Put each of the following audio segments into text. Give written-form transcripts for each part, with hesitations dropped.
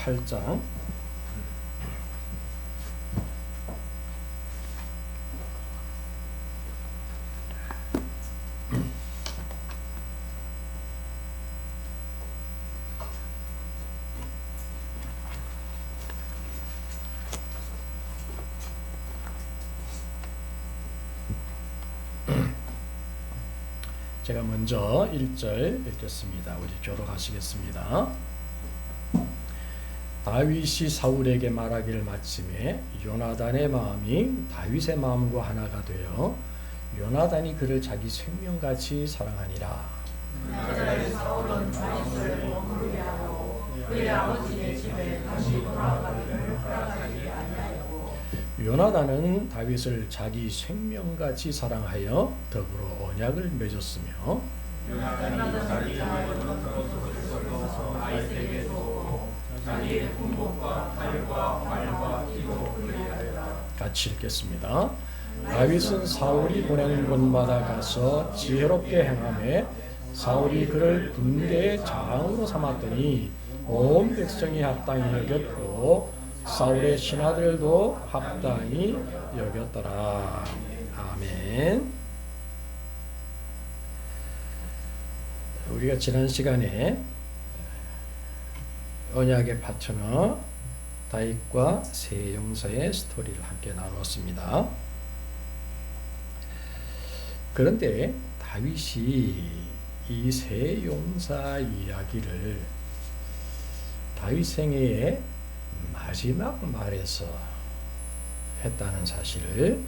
8장 제가 먼저 1절 읽겠습니다. 우리 교독하시겠습니다. 다윗이 사울에게 말하기를 마침에 요나단의 마음이 다윗의 마음과 하나가 되어 요나단이 그를 자기 생명같이 사랑하니라. 사울은 다윗을 머무르게 하고 그의 아버지의 집에 다시 돌아가기를 허락하지 아니하였고 요나단은 다윗을 자기 생명같이 사랑하여 더불어 언약을 맺었으며 요나단이 자기 아버지 들어서 다윗에게 주고 자기의 군복과 칼과 말과 기도 그리하여라. 같이 읽겠습니다. 다윗은 사울이 보낸 곳마다 가서 지혜롭게 행하며 사울이 그를 군대의 장으로 삼았더니 온 백성이 합당히 여겼고 사울의 신하들도 합당히 여겼더라. 아멘. 우리가 지난 시간에 언약의 파트너 다윗과 세 용사의 스토리를 함께 나눴습니다. 그런데 다윗이 이 세 용사 이야기를 다윗 생애의 마지막 말에서 했다는 사실을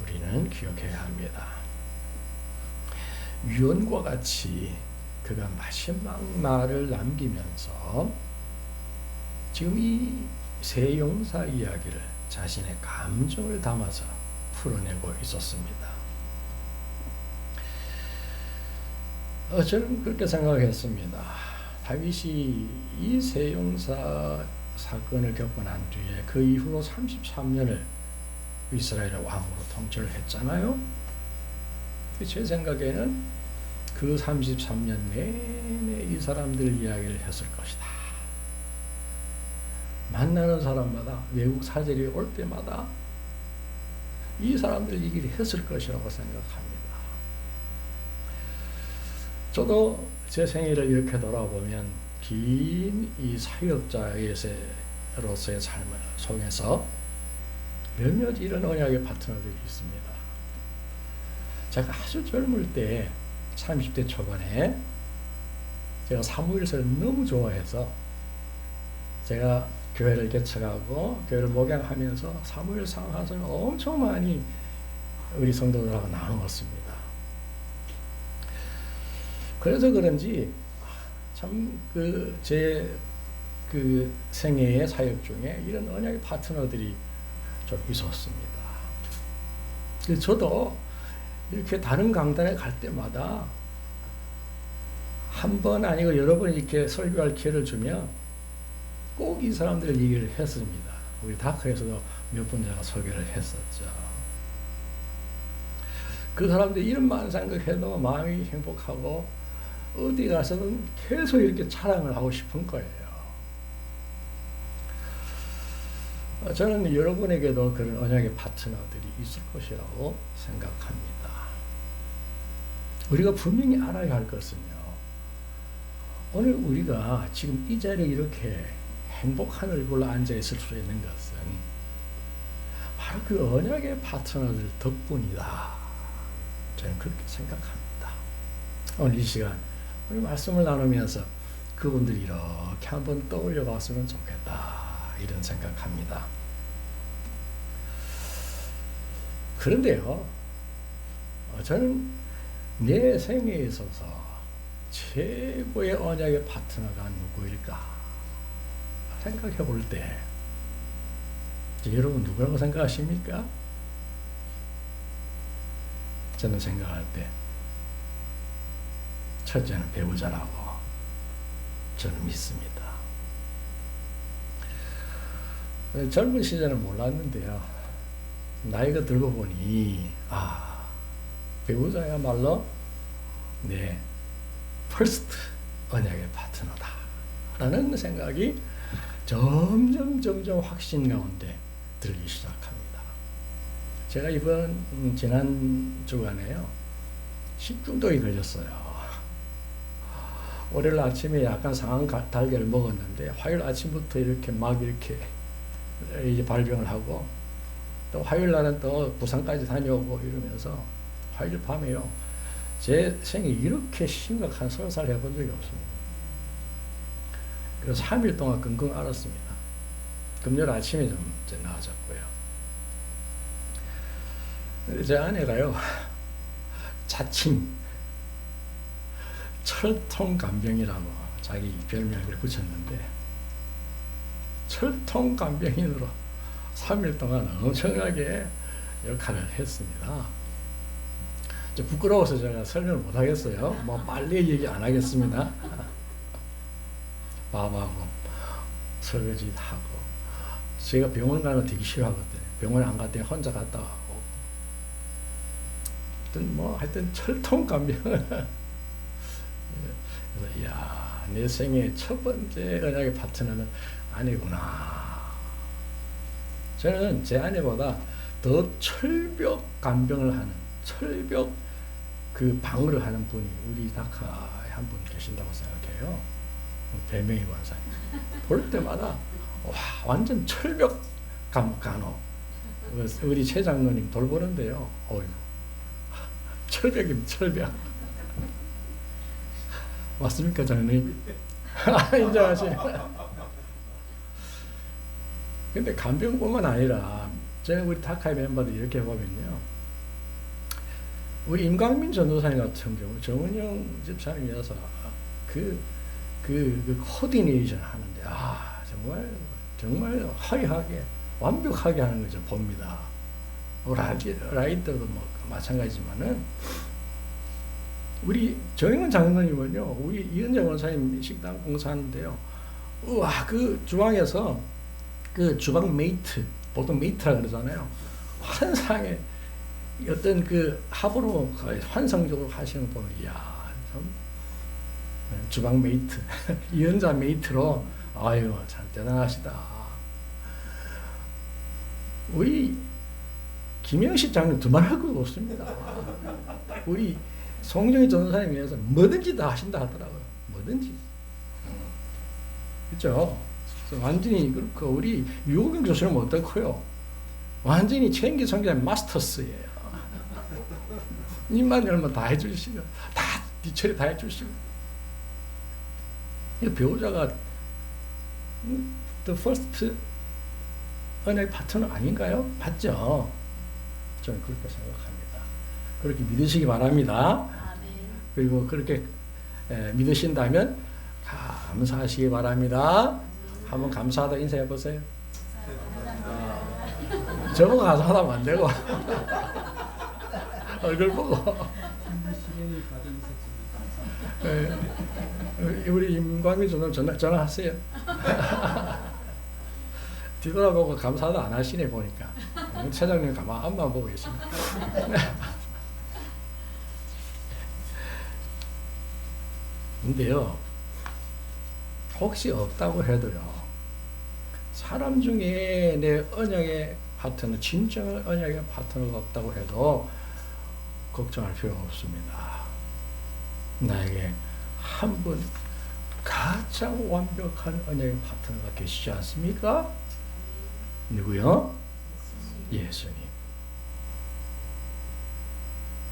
우리는 기억해야 합니다. 유언과 같이 그가 마지막 말을 남기면서 지금 이 세 용사 이야기를 자신의 감정을 담아서 풀어내고 있었습니다. 저는 그렇게 생각했습니다. 다윗이 이 세 용사 사건을 겪고 난 뒤에 그 이후로 33년을 이스라엘의 왕으로 통치를 했잖아요. 제 생각에는 그 33년 내내 이 사람들 이야기를 했을 것이다. 만나는 사람마다 외국 사절이 올 때마다 이 사람들 얘기를 했을 것이라고 생각합니다. 저도 제 생애를 이렇게 돌아보면 긴 이 사역자로서의 삶을 속에서 몇몇 이런 언약의 파트너들이 있습니다. 제가 아주 젊을 때 30대 초반에 제가 사무엘서를 너무 좋아해서 제가 교회를 개척하고 교회를 목양하면서 사무엘 상하서는 엄청 많이 우리 성도들하고 나누었습니다. 그래서 그런지 참 제 생애의 사역 중에 이런 언약의 파트너들이 좀 있었습니다. 저도 이렇게 다른 강단에 갈 때마다 한 번 아니고 여러 번 이렇게 설교할 기회를 주면 꼭 이 사람들 얘기를 했습니다. 우리 다크에서도 몇 번 제가 소개를 했었죠. 그 사람들 이름만 생각해도 마음이 행복하고 어디 가서는 계속 이렇게 자랑을 하고 싶은 거예요. 저는 여러분에게도 그런 언약의 파트너들이 있을 것이라고 생각합니다. 우리가 분명히 알아야 할 것은요, 오늘 우리가 지금 이 자리에 이렇게 행복한 얼굴로 앉아 있을 수 있는 것은 바로 그 언약의 파트너들 덕분이다. 저는 그렇게 생각합니다. 오늘 이 시간 우리 말씀을 나누면서 그분들 이렇게 한번 떠올려 봤으면 좋겠다, 이런 생각합니다. 그런데요, 저는 내 생애에 있어서 최고의 언약의 파트너가 누구일까 생각해 볼 때 여러분 누구라고 생각하십니까? 저는 생각할 때 첫째는 배우자라고 저는 믿습니다. 젊은 시절은 몰랐는데요, 나이가 들고 보니 배우자야말로 내 퍼스트 언약의 파트너다 라는 생각이 점점 확신 가운데 들기 시작합니다. 제가 이번 지난 주간에요, 식중독이 걸렸어요. 월요일 아침에 약간 상한 달걀을 먹었는데 화요일 아침부터 이렇게 이제 발병을 하고, 또 화요일 날은 또 부산까지 다녀오고 이러면서 화요일 밤에요, 제 생에 이렇게 심각한 설사를 해본 적이 없습니다. 그래서 3일 동안 끙끙 앓았습니다. 금요일 아침에 좀 나아졌고요. 제 아내가요, 자칭 철통간병이라고 자기 별명을 붙였는데, 철통간병인으로 3일 동안 엄청나게 역할을 했습니다. 부끄러워서 제가 설명을 못 하겠어요. 뭐 빨리 얘기 안 하겠습니다. 밥하고 설거지 하고, 제가 병원 가는 거 되게 싫어하거든요. 병원 안 갔더니 혼자 갔다 오고, 하여튼 철통간병. 그래서 이야, 내 생애 첫 번째 언약의 파트너는 아내구나. 저는 제 아내보다 더 철벽 간병을 하는, 철벽 그 방어를 하는 분이 우리 다카에 한 분 계신다고 생각해요. 배명희 권사님. 볼 때마다 와, 완전 철벽 간호. 우리 최 장로님 돌보는데요, 어휴, 철벽입니다. 철벽. 맞습니까, 장로님? 인정하시네. 근데 간병뿐만 아니라 저는 우리 다카의 멤버들 이렇게 보면요, 우리 임광민 전도사님 같은 경우 정은영 집사님이어서 그 코디네이션 하는데, 정말 화려하게 완벽하게 하는 거죠. 봅니다. 라이터도 마찬가지지만은, 우리 정영은 장로님은요, 우리 이은정 원사님 식당 공사하는데요, 우와, 그 주방에서 그 주방 메이트, 보통 메이트라 그러잖아요. 환상의 어떤 그 합으로 환상적으로 하시는 거 보면, 이야, 참 주방 메이트, 이은자 메이트로, 아유, 참 대단하시다. 우리 김영식 장로님 두말할 것도 없습니다. 우리 송정희 전도사님 위해서 뭐든지 다 하신다 하더라고요. 뭐든지. 그렇죠? 완전히 그렇고, 우리 유호경 교수님 어떻고요? 완전히 최인기 성교사님 마스터스예요. 입만 열면 다 해주시고, 다 뒤처리 다 해주시고. 이 배우자가 the first 언약의 파트너 아닌가요? 맞죠? 저는 그렇게 생각합니다. 그렇게 믿으시기 바랍니다. 그리고 그렇게 믿으신다면 감사하시기 바랍니다. 한번 감사하다 인사해 보세요. 저보고 감사하다면 안 되고 얼굴 보고. 우리 임광민 전화 전화하세요. 뒤돌아보고 감사하다 안 하시네 보니까. 차장님 가만 앞만 보고 계십니다. 근데요, 혹시 없다고 해도요, 사람 중에 내 언약의 파트너, 진정 언약의 파트너가 없다고 해도 걱정할 필요가 없습니다. 나에게 한 분 가장 완벽한 언약의 파트너가 계시지 않습니까? 누구요? 예수님.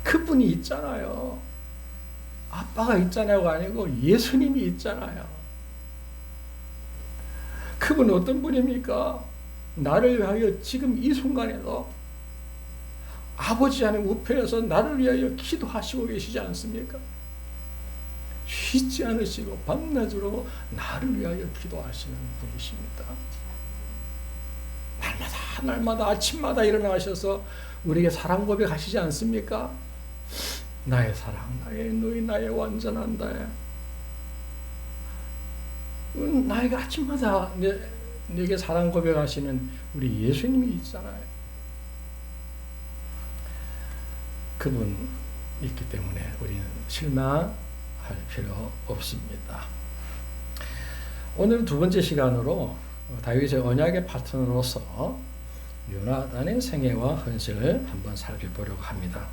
그분이 있잖아요. 아빠가 있잖아요가 아니고 예수님이 있잖아요. 그분은 어떤 분입니까? 나를 위하여 지금 이 순간에도 아버지 하나님 우편에서 나를 위하여 기도하시고 계시지 않습니까? 쉬지 않으시고 밤낮으로 나를 위하여 기도하시는 분이십니다. 날마다 아침마다 일어나셔서 우리에게 사랑 고백하시지 않습니까? 나의 사랑, 나의 누이, 나의 완전한 나의, 나에게 아침마다 내게 사랑 고백하시는 우리 예수님이 있잖아요. 그분 있기 때문에 우리는 실망할 필요 없습니다. 오늘 두 번째 시간으로 다윗의 언약의 파트너로서 요나단의 생애와 헌신을 한번 살펴보려고 합니다.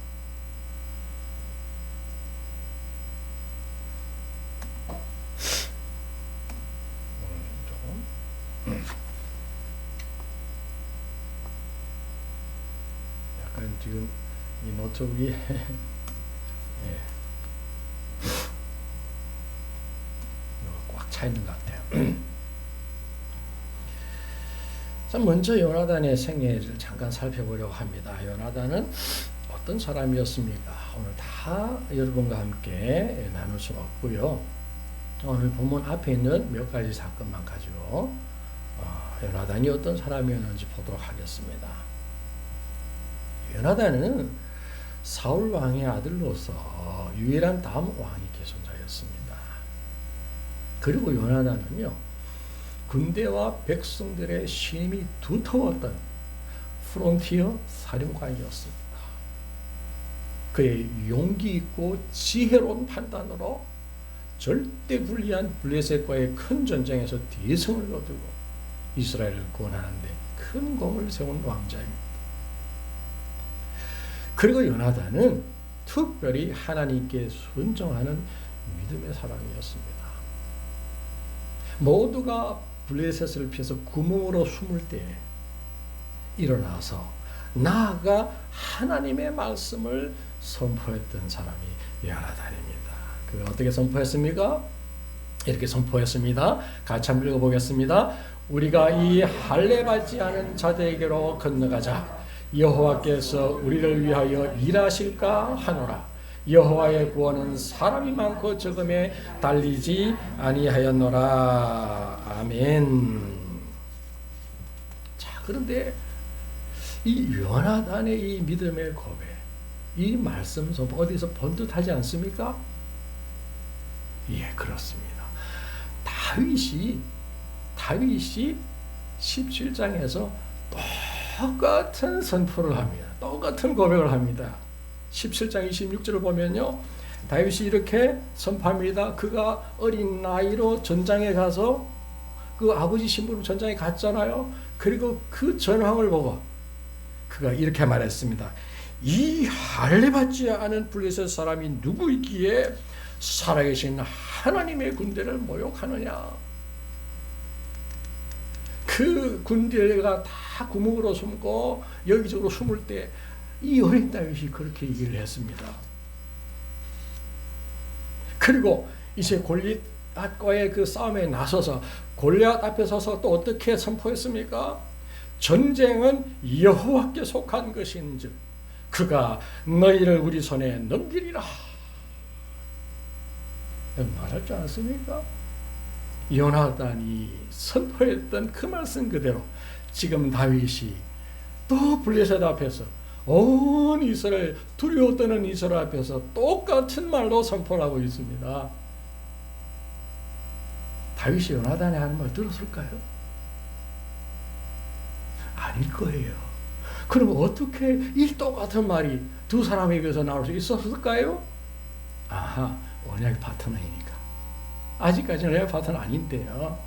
약간 지금 이 노트북이 예. 꽉 차 있는 것 같아요. 자, 먼저 요나단의 생애를 잠깐 살펴보려고 합니다. 요나단은 어떤 사람이었습니까? 오늘 다 여러분과 함께 나눌 수는 없고요. 오늘 본문 앞에 있는 몇 가지 사건만 가지고 요나단이 어떤 사람이었는지 보도록 하겠습니다. 요나단은 사울 왕의 아들로서 유일한 다음 왕이 계승자였습니다. 그리고 요나단은요, 군대와 백성들의 신임이 두터웠던 프론티어 사령관이었습니다. 그의 용기 있고 지혜로운 판단으로 절대 불리한 블레셋과의 큰 전쟁에서 대성을 거두고 이스라엘을 구원하는 데 큰 공을 세운 왕자입니다. 그리고 요나단은 특별히 하나님께 순종하는 믿음의 사람이었습니다. 모두가 블레셋을 피해서 구멍으로 숨을 때 일어나서 나아가 하나님의 말씀을 선포했던 사람이 요나단입니다. 그 어떻게 선포했습니까? 이렇게 선포했습니다. 같이 한번 읽어보겠습니다. 우리가 이 할례 받지 않은 자들에게로 건너가자. 여호와께서 우리를 위하여 일하실까 하노라. 여호와의 구원은 사람이 많고 적음에 달리지 아니하였노라. 아멘. 자, 그런데 이 요나단의 이 믿음의 고백, 이 말씀 어디서 번듯하지 않습니까? 예, 그렇습니다. 다윗이 17장에서 똑같은 선포를 합니다. 똑같은 고백을 합니다. 17장 26절을 보면요, 다윗이 이렇게 선포합니다. 그가 어린 나이로 전장에 가서 그 아버지 신부로 전장에 갔잖아요. 그리고 그 전황을 보고 그가 이렇게 말했습니다. 이 할례 받지 않은 블레셋 사람이 누구이기에 살아계신 하나님의 군대를 모욕하느냐. 그 군대가 다 구멍으로 숨고 여기저기로 숨을 때 이 어린 다윗이 그렇게 얘기를 했습니다. 그리고 이제 골리앗과의 그 싸움에 나서서 골리앗 앞에 서서 또 어떻게 선포했습니까? 전쟁은 여호와께 속한 것인즉 그가 너희를 우리 손에 넘기리라. 말하지 않습니까? 요나단이 선포했던 그 말씀 그대로 지금 다윗이 또 블레셋 앞에서 온 이스라엘, 두려워 떠는 이스라엘 앞에서 똑같은 말로 선포를 하고 있습니다. 다윗이 요나단의 하는 말 들었을까요? 아닐 거예요. 그럼 어떻게 이 똑같은 말이 두 사람에게서 나올 수 있었을까요? 아하, 언약의 파트너이니까. 아직까지는 언약의 파트너 아닌데요.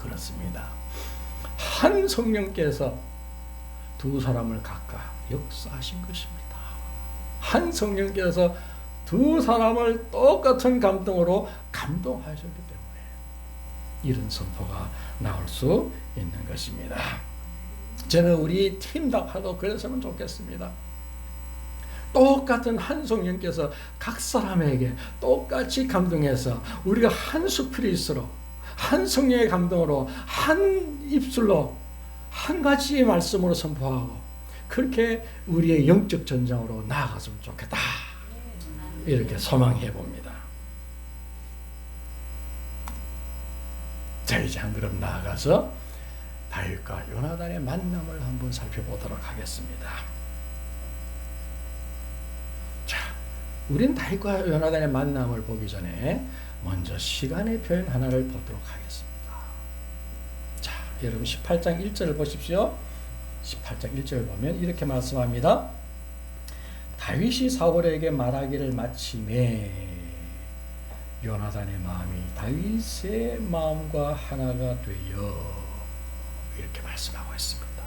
그렇습니다. 한 성령께서 두 사람을 각각 역사하신 것입니다. 한 성령께서 두 사람을 똑같은 감동으로 감동하셨기 때문에 이런 선포가 나올 수 있는 것입니다. 저는 우리 팀답하도 그랬으면 좋겠습니다. 똑같은 한 성령께서 각 사람에게 똑같이 감동해서 우리가 한 스피릿으로 한 성령의 감동으로 한 입술로 한 가지의 말씀으로 선포하고 그렇게 우리의 영적 전장으로 나아갔으면 좋겠다. 이렇게 소망해 봅니다. 자, 이제 한 걸음 나아가서 다윗과 요나단의 만남을 한번 살펴보도록 하겠습니다. 자, 우린 다윗과 요나단의 만남을 보기 전에 먼저 시간의 표현 하나를 보도록 하겠습니다. 자, 여러분 18장 1절을 보십시오. 18장 1절을 보면 이렇게 말씀합니다. 다윗이 사울에게 말하기를 마침에 요나단의 마음이 다윗의 마음과 하나가 되어 말씀하고 있습니다.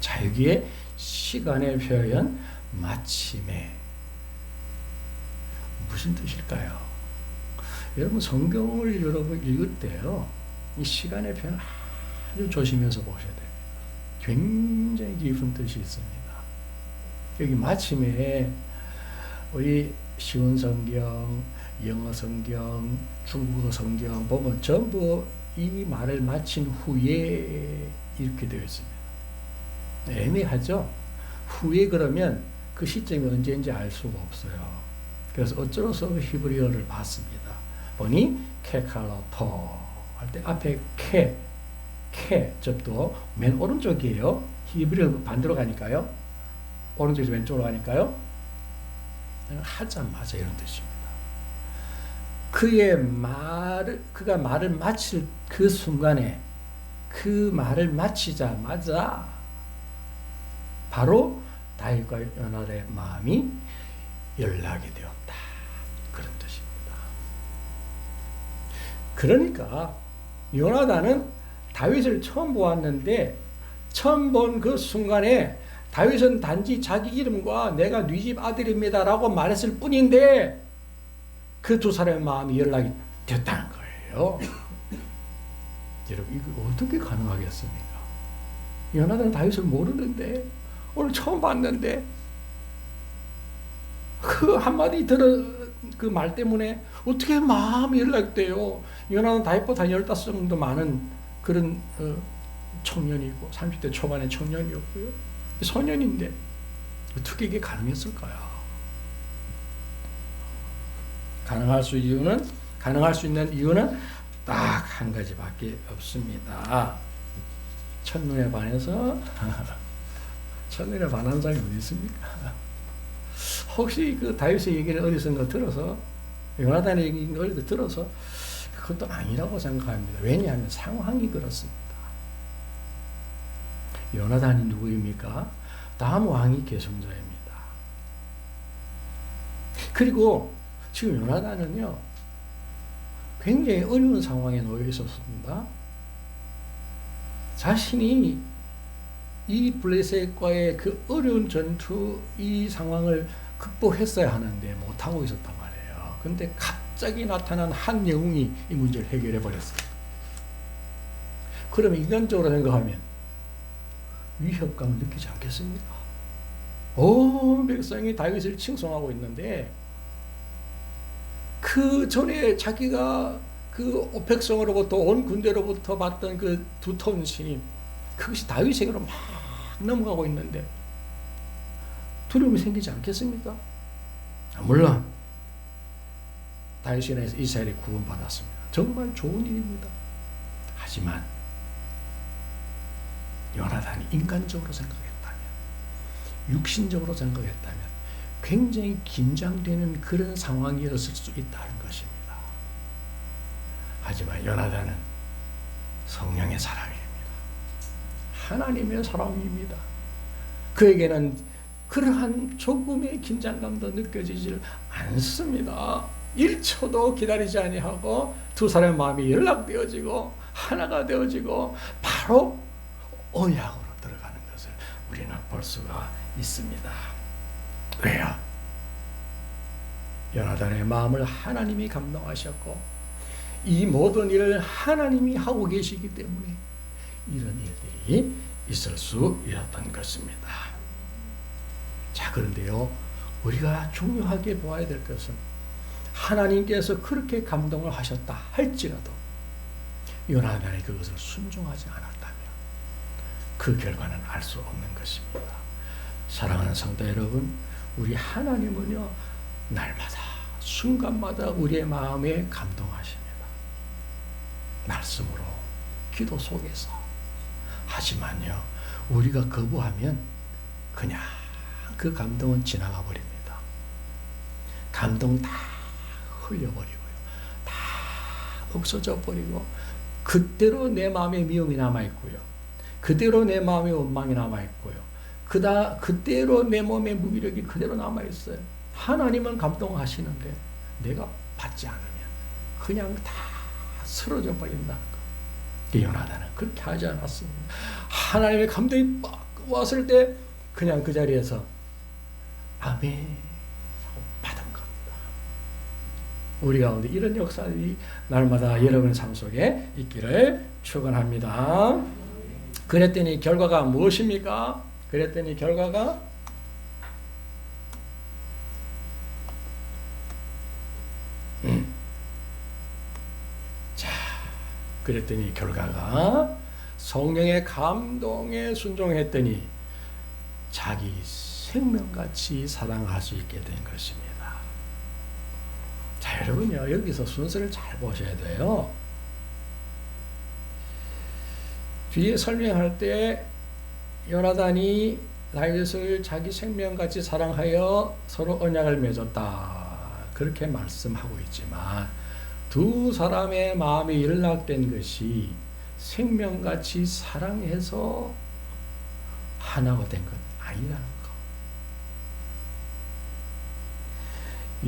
자, 여기에 시간의 표현 마침에 무슨 뜻일까요? 여러분 성경을 여러분 읽을 때요, 이 시간의 표현 아주 조심해서 보셔야 됩니다. 굉장히 깊은 뜻이 있습니다. 여기 마침에 우리 시온 성경, 영어 성경, 중국어 성경 보면 전부 이 말을 마친 후에 이렇게 되어 있습니다. 애매하죠? 후에 그러면 그 시점이 언제인지 알 수가 없어요. 그래서 어쩔 수 없이 히브리어를 봤습니다. 보니 케칼로토 할 때 앞에 케 접도 맨 오른쪽이에요. 히브리어 반대로 가니까요. 오른쪽에서 왼쪽으로 가니까요. 하자마자 이런 뜻입니다. 그가 말을 마칠 그 순간에 그 말을 마치자마자 바로 다윗과 요나단의 마음이 연락이 되었다. 그런 뜻입니다. 그러니까 요나단은 다윗을 처음 보았는데 처음 본 그 순간에 다윗은 단지 자기 이름과 내가 네 집 아들입니다 라고 말했을 뿐인데 그 두 사람의 마음이 연락이 됐다는 거예요. 여러분 이거 어떻게 가능하겠습니까? 요나단은 다윗을 모르는데 오늘 처음 봤는데 그 한마디 그 말 때문에 어떻게 마음이 연락돼요? 요나단은 다윗보다 15 정도 많은 그런 청년이고 30대 초반의 청년이었고요. 소년인데 어떻게 이게 가능했을까요? 가능할 수 있는 이유는 딱 한 가지밖에 없습니다. 첫눈에 반해서 첫눈에 반한 사람이 어디 있습니까? 혹시 그 다윗의 얘기를 어디선가 들어서 요나단의 얘기를 어디서 들어서 그것도 아니라고 생각합니다. 왜냐하면 상황이 그렇습니다. 요나단이 누구입니까? 다음 왕이 계승자입니다. 그리고 지금 요나단은요 굉장히 어려운 상황에 놓여 있었습니다. 자신이 이 블레셋과의 그 어려운 전투 이 상황을 극복했어야 하는데 못하고 있었단 말이에요. 그런데 갑자기 나타난 한 영웅이 이 문제를 해결해 버렸어요. 그러면 인간적으로 생각하면 위협감을 느끼지 않겠습니까? 온 백성이 다윗을 칭송하고 있는데 그 전에 자기가 그 백성으로부터 온 군대로부터 받던 그 두터운 신임 그것이 다윗에게로 막 넘어가고 있는데 두려움이 생기지 않겠습니까? 물론 다윗이 인해서 이스라엘이 구원받았습니다. 정말 좋은 일입니다. 하지만 요나단이 인간적으로 생각했다면 육신적으로 생각했다면 굉장히 긴장되는 그런 상황이었을 수 있다는 것입니다. 하지만 요나단은 성령의 사람입니다. 하나님의 사람입니다. 그에게는 그러한 조금의 긴장감도 느껴지질 않습니다. 1초도 기다리지 아니하고 두 사람의 마음이 연락되어지고 하나가 되어지고 바로 언약으로 들어가는 것을 우리는 볼 수가 있습니다. 왜요? 요나단의 마음을 하나님이 감동하셨고 이 모든 일을 하나님이 하고 계시기 때문에 이런 일들이 있을 수 있었던 것입니다. 자, 그런데요 우리가 중요하게 보아야 될 것은 하나님께서 그렇게 감동을 하셨다 할지라도 요나단이 그것을 순종하지 않았다면 그 결과는 알 수 없는 것입니다. 사랑하는 성도 여러분, 우리 하나님은요 날마다 순간마다 우리의 마음에 감동하십니다. 말씀으로 기도 속에서. 하지만요 우리가 거부하면 그냥 그 감동은 지나가 버립니다. 감동 다 흘려버리고요 다 없어져 버리고 그대로 내 마음에 미움이 남아있고요 그대로 내 마음에 원망이 남아있고요 그대로 내 몸의 무기력이 그대로 남아있어요. 하나님은 감동하시는데 내가 받지 않으면 그냥 다 쓰러져 버린다는 거. 요나단은 그렇게 하지 않았습니다. 하나님의 감동이 막 왔을 때 그냥 그 자리에서 아멘 하고 받은 겁니다. 우리 가운데 이런 역사들이 날마다 여러분의 삶 속에 있기를 축원합니다. 그랬더니 결과가 무엇입니까? 그랬더니 결과가 그랬더니 결과가 성령의 감동에 순종했더니 자기 생명같이 사랑할 수 있게 된 것입니다. 자, 여러분요, 여기서 순서를 잘 보셔야 돼요. 뒤에 설명할 때 요나단이 다윗을 자기 생명같이 사랑하여 서로 언약을 맺었다, 그렇게 말씀하고 있지만 두 사람의 마음이 연락된 것이 생명같이 사랑해서 하나가 된 것 아니라는 거.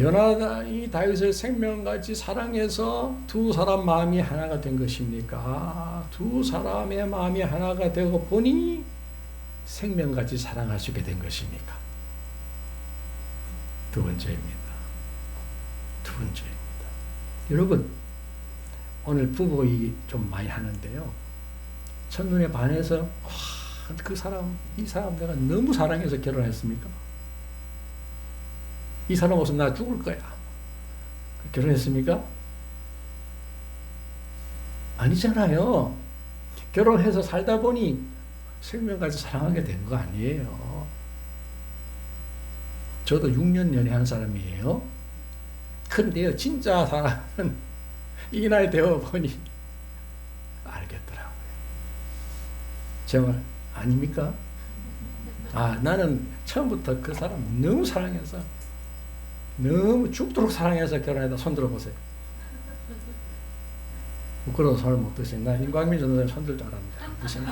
요나단이 다윗을 생명같이 사랑해서 두 사람 마음이 하나가 된 것입니까? 두 사람의 마음이 하나가 되고 보니 생명같이 사랑할 수 있게 된 것입니까? 두 번째입니다. 두 번째입니다. 여러분, 오늘 부부 얘기 좀 많이 하는데요. 첫눈에 반해서 와, 그 사람, 이 사람 내가 너무 사랑해서 결혼했습니까? 이 사람 없으면 나 죽을 거야. 결혼했습니까? 아니잖아요. 결혼해서 살다 보니 생명까지 사랑하게 된 거 아니에요. 저도 6년 연애한 사람이에요. 근데요, 진짜 사랑은 이 나이 되어 보니 알겠더라고요. 정말 아닙니까? 아, 나는 처음부터 그 사람 너무 사랑해서, 너무 죽도록 사랑해서 결혼했다. 손 들어보세요. 부끄러워 손을 못 드시네. 나 임광민 전도사님 손 들 줄 알았는데 안 드시네.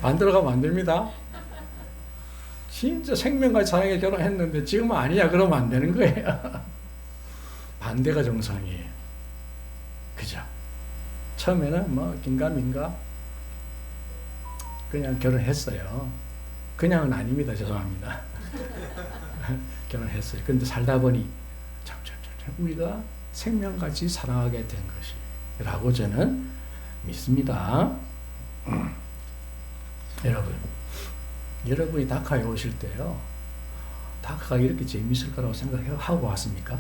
안 들어가면 안 됩니다. 진짜 생명같이 사랑해 결혼했는데 지금은 아니야 그러면 안 되는 거예요. 반대가 정상이에요. 그죠? 처음에는 뭐 긴가민가 그냥 결혼했어요. 그냥은 아닙니다. 죄송합니다. 결혼했어요. 근데 살다 보니 우리가 생명같이 사랑하게 된 것이라고 저는 믿습니다. 여러분이 다카에 오실 때요, 다카가 이렇게 재미있을 거라고 생각하고 왔습니까?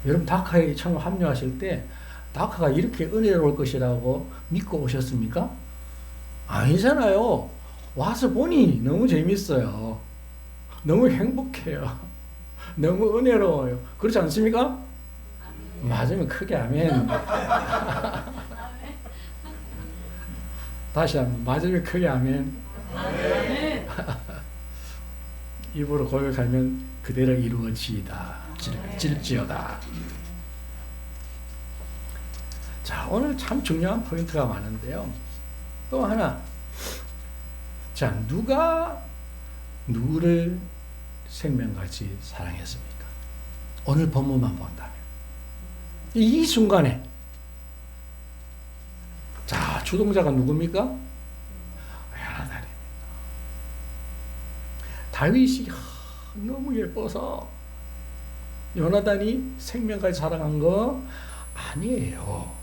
여러분 다카에 처음 합류하실 때 다카가 이렇게 은혜로울 것이라고 믿고 오셨습니까? 아니잖아요. 와서 보니 너무 재밌어요. 너무 행복해요. 너무 은혜로워요. 그렇지 않습니까? 맞으면 크게 아멘. 다시 한번 맞으면 크게 아멘. 입으로 고백하면 그대로 이루어지이다. 질지어다. 자, 오늘 참 중요한 포인트가 많은데요. 또 하나. 자, 누가 누구를 생명같이 사랑했습니까? 오늘 본문만 본다면 이 순간에, 자, 주동자가 누굽니까? 요나단입니다. 다윗이 너무 예뻐서 요나단이 생명까지 사랑한 거 아니에요.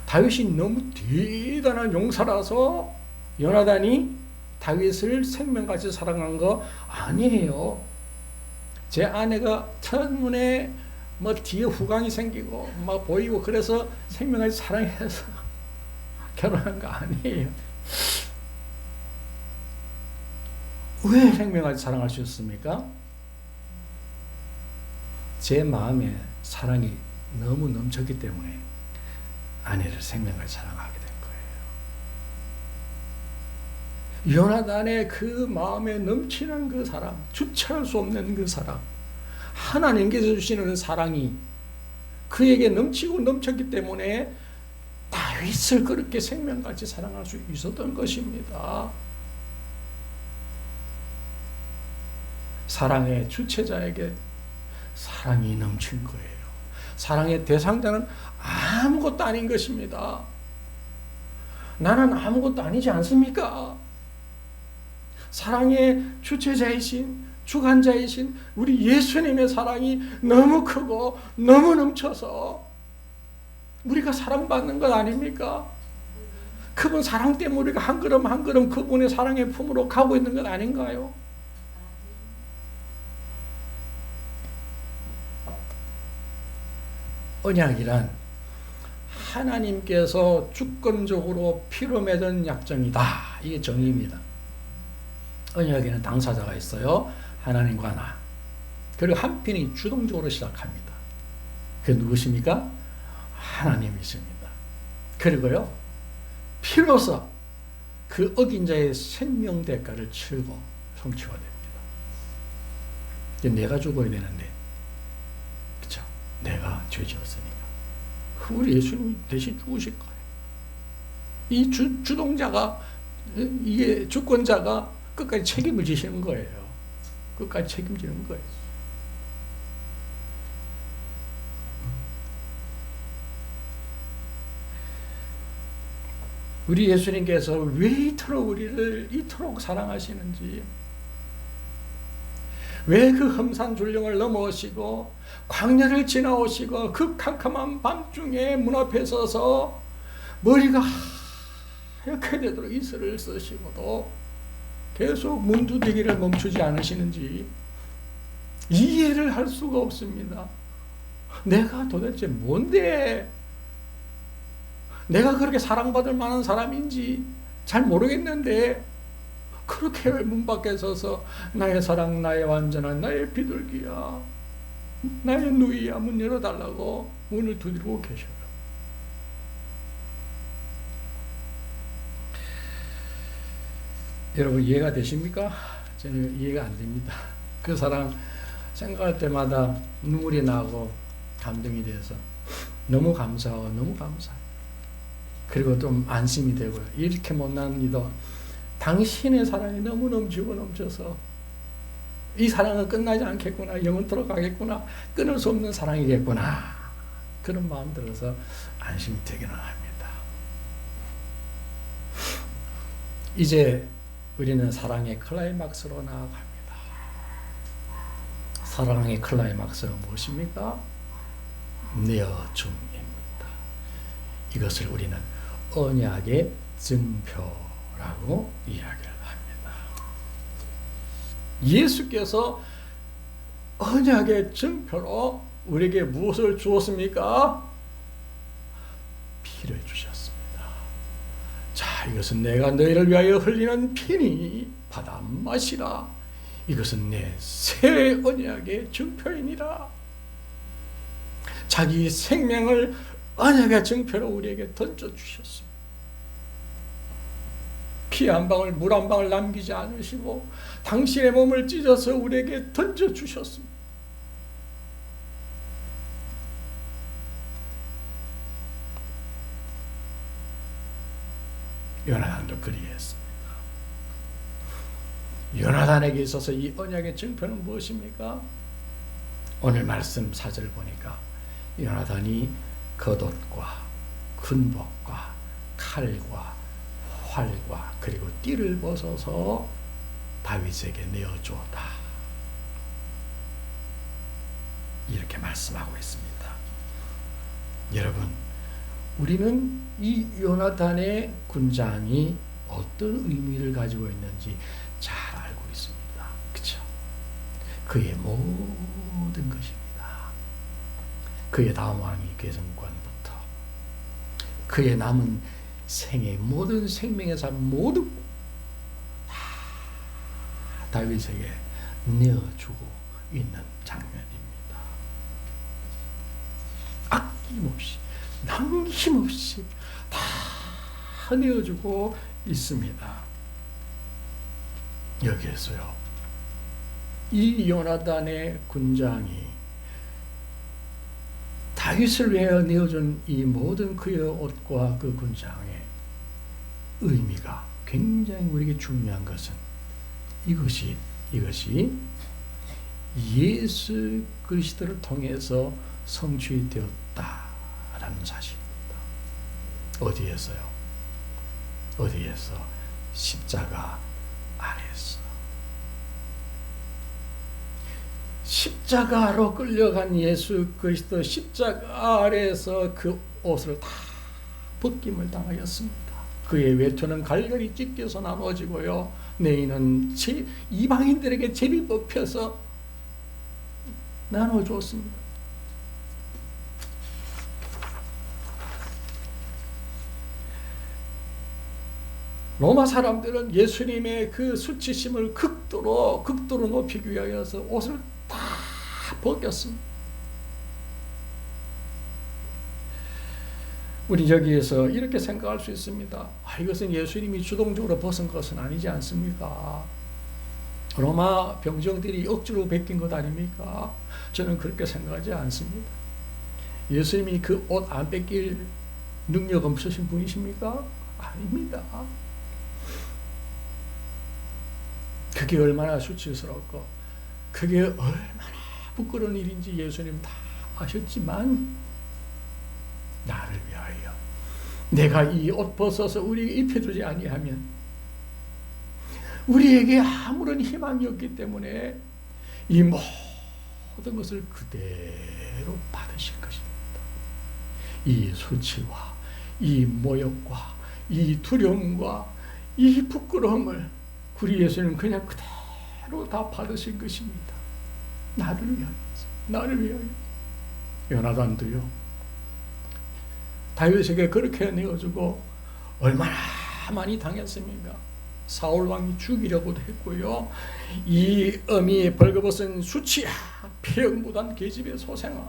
다윗이 너무 대단한 용사라서 요나단이 다윗을 생명같이 사랑한 거 아니에요. 제 아내가 첫눈에 뭐 뒤에 후광이 생기고 막 보이고 그래서 생명같이 사랑해서 결혼한 거 아니에요. 왜 생명같이 사랑할 수 있습니까? 제 마음에 사랑이 너무 넘쳤기 때문에 아내를 생명같이 사랑하게 된 거예요. 요나단의 그 마음에 넘치는 그 사랑, 주체할 수 없는 그 사랑, 하나님께서 주시는 사랑이 그에게 넘치고 넘쳤기 때문에 다윗을 그렇게 생명같이 사랑할 수 있었던 것입니다. 사랑의 주체자에게 사랑이 넘친 거예요. 사랑의 대상자는 아무것도 아닌 것입니다. 나는 아무것도 아니지 않습니까? 사랑의 주체자이신 주관자이신 우리 예수님의 사랑이 너무 크고 너무 넘쳐서 우리가 사랑받는 것 아닙니까? 그분 사랑 때문에 우리가 한 걸음 한 걸음 그분의 사랑의 품으로 가고 있는 것 아닌가요? 언약이란 하나님께서 주권적으로 피로 맺은 약정이다. 이게 정의입니다. 언약에는 당사자가 있어요. 하나님과 나. 그리고 한편이 주동적으로 시작합니다. 그게 누구십니까? 하나님이십니다. 그리고요, 피로서 그 어긴 자의 생명 대가를 치르고 성취가 됩니다. 내가 죽어야 되는데, 그쵸? 내가 죄 지었으니까. 우리 예수님이 대신 죽으실 거예요. 이 주동자가, 이게 주권자가 끝까지 책임을 지시는 거예요. 끝까지 책임지는 거예요. 우리 예수님께서 왜 이토록 우리를 이토록 사랑하시는지, 왜 그 험산 줄령을 넘어오시고 광야를 지나오시고 그 캄캄한 밤중에 문 앞에 서서 머리가 하얗게 되도록 이슬을 쓰시고도 계속 문 두드기를 멈추지 않으시는지 이해를 할 수가 없습니다. 내가 도대체 뭔데 내가 그렇게 사랑받을 만한 사람인지 잘 모르겠는데 그렇게 문 밖에 서서 나의 사랑, 나의 완전한, 나의 비둘기야, 나의 누이야, 문 열어달라고 문을 두드리고 계셔요. 여러분 이해가 되십니까? 저는 이해가 안 됩니다. 그 사랑 생각할 때마다 눈물이 나고 감동이 돼서 너무 감사하고 너무 감사해요. 그리고 좀 안심이 되고요. 이렇게 못난 이도 당신의 사랑이 너무 넘치고 넘쳐서 이 사랑은 끝나지 않겠구나, 영원토록 가겠구나, 끊을 수 없는 사랑이겠구나, 그런 마음 들어서 안심이 되기는 합니다. 이제 우리는 사랑의 클라이막스로 나아갑니다. 사랑의 클라이막스는 무엇입니까? 내어줌입니다. 이것을 우리는 언약의 증표라고 이야기를 합니다. 예수께서 언약의 증표로 우리에게 무엇을 주었습니까? 피를 주셨습니다. 자, 이것은 내가 너희를 위하여 흘리는 피니 받아 마시라. 이것은 내 새 언약의 증표이니라. 자기 생명을 언약의 증표로 우리에게 던져주셨습니다. 피 한 방울, 물 한 방울 남기지 않으시고 당신의 몸을 찢어서 우리에게 던져주셨습니다. 요나단도 그리했습니다. 요나단에게 있어서 이 언약의 증표는 무엇입니까? 오늘 말씀 4절 보니까 요나단이 겉옷과 군복과 칼과 활과 그리고 띠를 벗어서 다윗에게 내어주었다. 이렇게 말씀하고 있습니다. 여러분, 우리는 이 요나단의 군장이 어떤 의미를 가지고 있는지 잘 알고 있습니다. 그렇죠? 그의 모든 것입니다. 그의 다음 왕위 계승권부터 그의 남은 생의 모든 생명의 삶 모두 다 다윗에게 내어주고 있는 장면입니다. 아낌없이 남김없이 다 내어주고 있습니다. 여기에서요, 이 요나단의 군장이 다윗을 위하여 내어준 이 모든 그의 옷과 그 군장의 의미가 굉장히 우리에게 중요한 것은 이것이 예수 그리스도를 통해서 성취되었다라는 사실입니다. 어디에서요? 어디에서? 십자가 아래에서. 십자가로 끌려간 예수 그리스도 십자가 아래에서 그 옷을 다 벗김을 당하였습니다. 그의 외투는 갈갈이 찢겨서 나눠지고요, 내인은 이방인들에게 제비 뽑혀서 나눠주었습니다. 로마 사람들은 예수님의 그 수치심을 극도로 높이기 위하여서 옷을 다 벗겼습니다. 우리 여기에서 이렇게 생각할 수 있습니다. 이것은 예수님이 주동적으로 벗은 것은 아니지 않습니까? 로마 병정들이 억지로 벗긴 것 아닙니까? 저는 그렇게 생각하지 않습니다. 예수님이 그 옷 안 뺏길 능력 없으신 분이십니까? 아닙니다. 그게 얼마나 수치스럽고 그게 얼마나 부끄러운 일인지 예수님 다 아셨지만, 나를 위하여 내가 이 옷 벗어서 우리에게 입혀주지 아니하면 우리에게 아무런 희망이 없기 때문에 이 모든 것을 그대로 받으실 것입니다. 이 수치와 이 모욕과 이 두려움과 이 부끄러움을 우리 예수님은 그냥 그대로 다 받으신 것입니다. 나를 위하여, 나를 위하여. 요나단도요, 다윗에게 그렇게 내어주고 얼마나 많이 당했습니까? 사울 왕이 죽이려고도 했고요, 이 어미 벌거벗은 수치야, 폐역무단 계집의 소생아,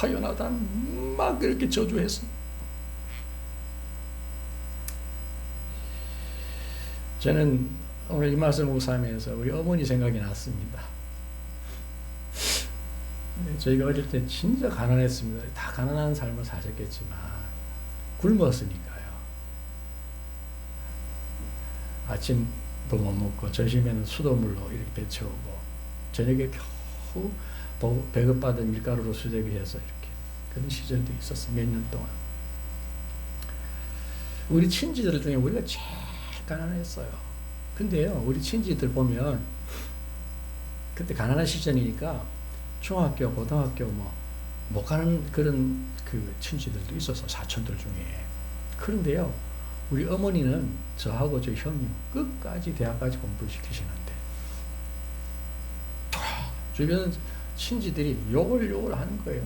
요나단 막 그렇게 저주했습니다. 저는 오늘 이 말씀 묵상하면서 우리 어머니 생각이 났습니다. 저희가 어릴 때 진짜 가난했습니다. 다 가난한 삶을 사셨겠지만 굶었으니까요. 아침도 못 먹고 점심에는 수돗물로 이렇게 배채우고 저녁에 겨우 배급받은 밀가루로 수제비해서 이렇게 그런 시절도 있었어요. 몇 년 동안. 우리 친지들 중에 우리가 제일 가난했어요. 근데요, 우리 친지들 보면 그때 가난한 시절이니까 중학교, 고등학교 못 가는 그런 그 친지들도 있었어, 사촌들 중에. 그런데요, 우리 어머니는 저하고 저 형님 끝까지 대학까지 공부를 시키시는데 주변 친지들이 욕을 하는 거예요.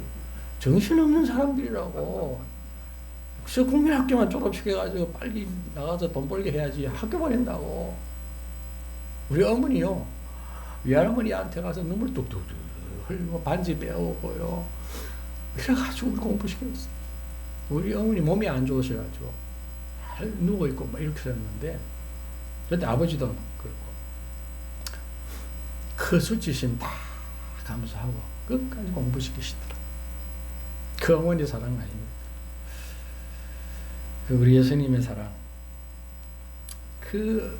정신없는 사람들이라고. 그래서 국민학교만 졸업시켜가지고 빨리 나가서 돈 벌게 해야지 학교 보낸다고. 우리 어머니요, 외할머니한테 가서 눈물 뚝뚝뚝 흘리고 반지 빼오고요, 그래가지고 우리 공부시켰어요. 우리 어머니 몸이 안 좋으셔가지고 누워있고 막 이렇게 됐는데, 그때 아버지도 그렇고 그 수치심 다 감수하고 끝까지 공부시키시더라고요. 그 어머니 사랑 아닙니다. 그 우리 예수님의 사랑, 그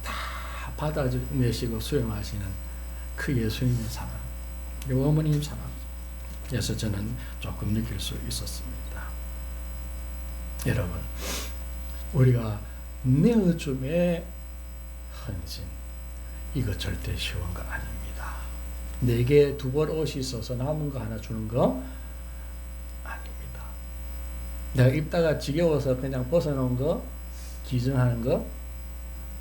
다 받아내시고 수용하시는 그 예수님의 사랑, 그 어머님 사랑에서 저는 조금 느낄 수 있었습니다. 여러분, 우리가 내어줌의 헌신, 이거 절대 쉬운 거 아닙니다. 내게 두 벌 옷이 있어서 남은 거 하나 주는 거 아닙니다. 내가 입다가 지겨워서 그냥 벗어놓은 거, 기증하는 거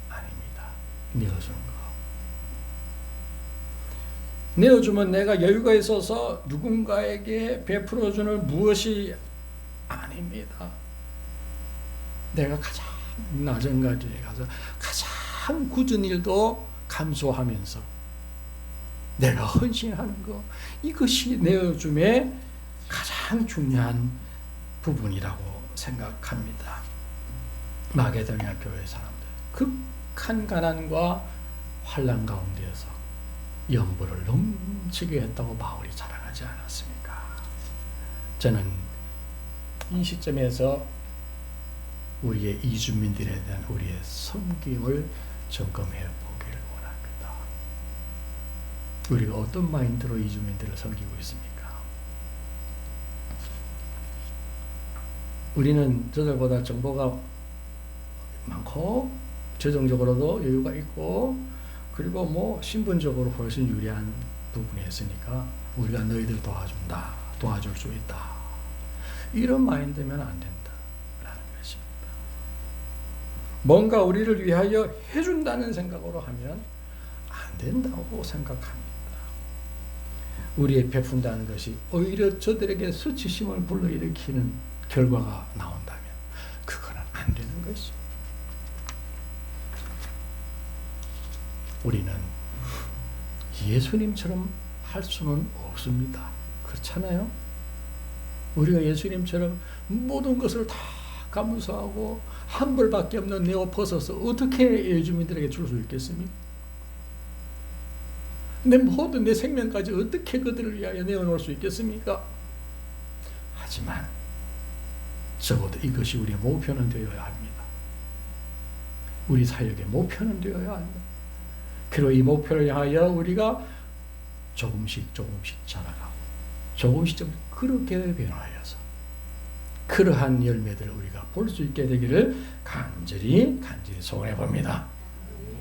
아닙니다. 내어주는 거. 내어주면 내가 여유가 있어서 누군가에게 베풀어주는 무엇이 아닙니다. 내가 가장 낮은 자리에 가서 가장 굳은 일도 감수하면서 내가 헌신하는 것, 이것이 내어줌의 가장 중요한 부분이라고 생각합니다. 마게도냐 교회 사람들, 극한 가난과 환난 가운데에서 연보를 넘치게 했다고 바울이 자랑하지 않았습니까? 저는 이 시점에서 우리의 이주민들에 대한 우리의 섬김을 점검해 보기를 원합니다. 우리가 어떤 마인드로 이주민들을 섬기고 있습니까? 우리는 저들보다 정보가 많고 재정적으로도 여유가 있고 그리고 뭐 신분적으로 훨씬 유리한 부분이 있으니까 우리가 너희들 도와준다, 도와줄 수 있다, 이런 마인드면 안 된다라는 것입니다. 뭔가 우리를 위하여 해준다는 생각으로 하면 안 된다고 생각합니다. 우리의 베푼다는 것이 오히려 저들에게 수치심을 불러일으키는 결과가 나온다면 그거는 안 되는 것이죠. 우리는 예수님처럼 할 수는 없습니다. 그렇잖아요? 우리가 예수님처럼 모든 것을 다 감수하고 한 벌밖에 없는 내 옷 벗어서 어떻게 예주민들에게 줄 수 있겠습니까? 내 모든 내 생명까지 어떻게 그들을 위하여 내어놓을 수 있겠습니까? 하지만 적어도 이것이 우리의 목표는 되어야 합니다. 우리 사역의 목표는 되어야 합니다. 그리고 이 목표를 향하여 우리가 조금씩 자라가고 조금씩 그렇게 변화하여서 그러한 열매들을 우리가 볼 수 있게 되기를 간절히 소원해 봅니다.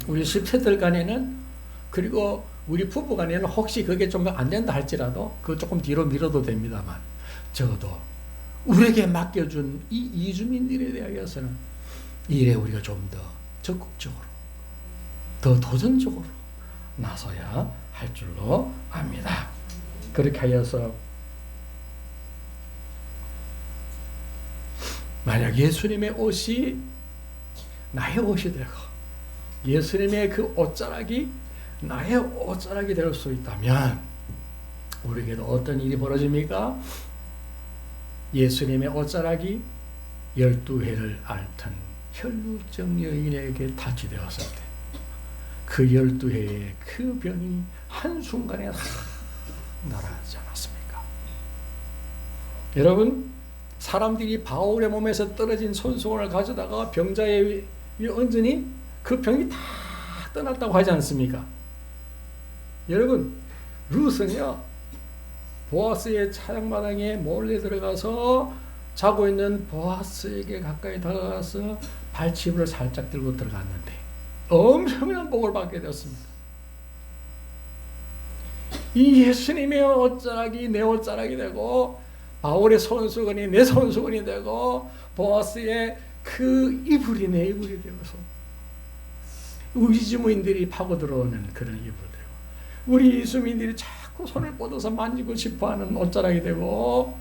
우리 10세들 간에는, 그리고 우리 부부 간에는 혹시 그게 좀 안 된다 할지라도 그거 조금 뒤로 미뤄도 됩니다만, 적어도 우리에게 맡겨준 이 이주민들에 대하여서는 이 일에 우리가 좀 더 적극적으로, 더 도전적으로 나서야 할 줄로 압니다. 그렇게 하여서 만약 예수님의 옷이 나의 옷이 되고 예수님의 그 옷자락이 나의 옷자락이 될 수 있다면 우리에게도 어떤 일이 벌어집니까? 예수님의 옷자락이 12해를 앓던 혈루증 여인에게 타치되었을 때 그 12해의 그 병이 한순간에 날아가지 않았습니까? 여러분, 사람들이 바울의 몸에서 떨어진 손수건을 가져다가 병자의 위에 얹으니 그 병이 다 떠났다고 하지 않습니까? 여러분, 룻은요, 보아스의 차량마당에 몰래 들어가서 자고 있는 보아스에게 가까이 다가가서 발치부를 살짝 들고 들어갔는데 엄청난 복을 받게 되었습니다. 이 예수님의 옷자락이 내 옷자락이 되고 바울의 손수건이 내 손수건이 되고 보아스의 그 이불이 내 이불이 되어서 우리 이주민들이 파고 들어오는 그런 이불 되고 우리 이주민들이 자꾸 손을 뻗어서 만지고 싶어하는 옷자락이 되고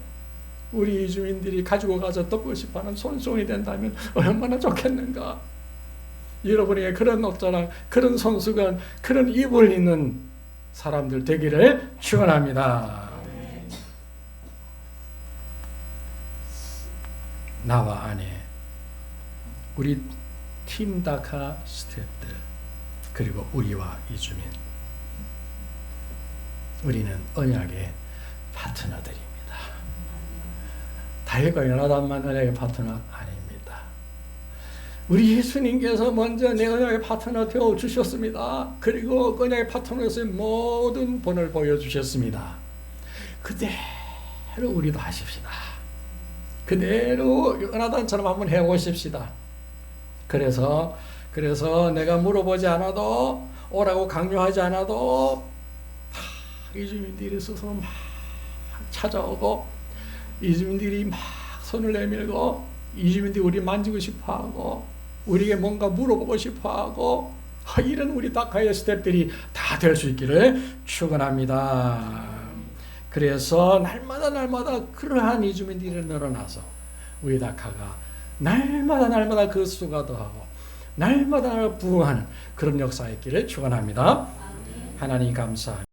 우리 이주민들이 가지고 가서 덮고 싶어하는 손수건이 된다면 얼마나 좋겠는가. 여러분에게 그런 옷자락, 그런 손수건, 그런 이불 있는 사람들 되기를 축원합니다. 나와 아내, 우리 팀 다카 스태프들, 그리고 우리와 이주민, 우리는 언약의 파트너들입니다. 다윗과 요나단만 언약의 파트너 아닙니다. 우리 예수님께서 먼저 내 언약의 파트너 되어 주셨습니다. 그리고 언약의 파트너로서의 모든 본을 보여주셨습니다. 그대로 우리도 하십시다. 그대로 요나단처럼 한번 해보십시다. 그래서 내가 물어보지 않아도, 오라고 강요하지 않아도 이주민들이 스스로 막 찾아오고 이주민들이 막 손을 내밀고 이주민들이 우리 만지고 싶어하고 우리에게 뭔가 물어보고 싶어하고 이런 우리 다카의 스태프들이 다 될 수 있기를 축원합니다. 그래서 날마다 그러한 이주민들이 늘어나서 우리 다카가 날마다 그 수가 더하고 날마다 부흥하는 그런 역사의 길을 축원합니다. 하나님 감사합니다.